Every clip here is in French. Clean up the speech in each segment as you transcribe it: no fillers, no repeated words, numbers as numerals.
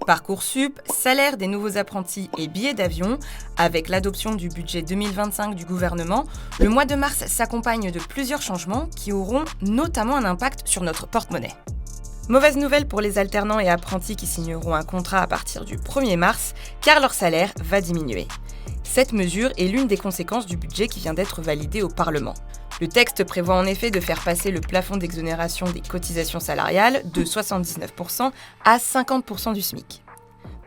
Parcoursup, salaire des nouveaux apprentis et billets d'avion, avec l'adoption du budget 2025 du gouvernement, le mois de mars s'accompagne de plusieurs changements qui auront notamment un impact sur notre porte-monnaie. Mauvaise nouvelle pour les alternants et apprentis qui signeront un contrat à partir du 1er mars, car leur salaire va diminuer. Cette mesure est l'une des conséquences du budget qui vient d'être validé au Parlement. Le texte prévoit en effet de faire passer le plafond d'exonération des cotisations salariales de 79% à 50% du SMIC.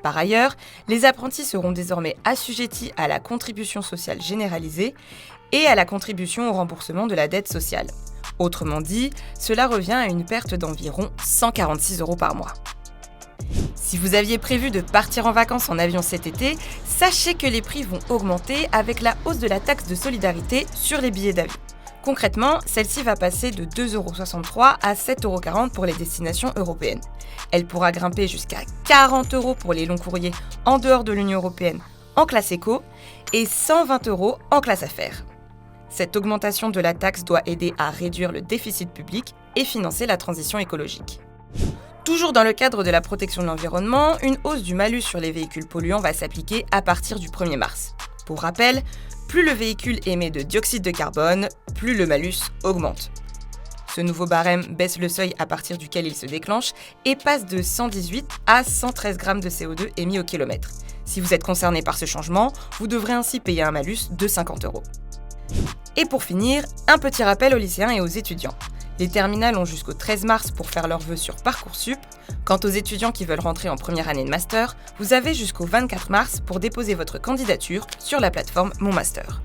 Par ailleurs, les apprentis seront désormais assujettis à la contribution sociale généralisée et à la contribution au remboursement de la dette sociale. Autrement dit, cela revient à une perte d'environ 146 € par mois. Si vous aviez prévu de partir en vacances en avion cet été, sachez que les prix vont augmenter avec la hausse de la taxe de solidarité sur les billets d'avion. Concrètement, celle-ci va passer de 2,63 € à 7,40 € pour les destinations européennes. Elle pourra grimper jusqu'à 40 € pour les longs courriers en dehors de l'Union européenne en classe éco et 120 € en classe affaires. Cette augmentation de la taxe doit aider à réduire le déficit public et financer la transition écologique. Toujours dans le cadre de la protection de l'environnement, une hausse du malus sur les véhicules polluants va s'appliquer à partir du 1er mars. Pour rappel, plus le véhicule émet de dioxyde de carbone, plus le malus augmente. Ce nouveau barème baisse le seuil à partir duquel il se déclenche et passe de 118 à 113 grammes de CO2 émis au kilomètre. Si vous êtes concerné par ce changement, vous devrez ainsi payer un malus de 50 €. Et pour finir, un petit rappel aux lycéens et aux étudiants. Les terminales ont jusqu'au 13 mars pour faire leurs vœux sur Parcoursup. Quant aux étudiants qui veulent rentrer en première année de master, vous avez jusqu'au 24 mars pour déposer votre candidature sur la plateforme Mon Master.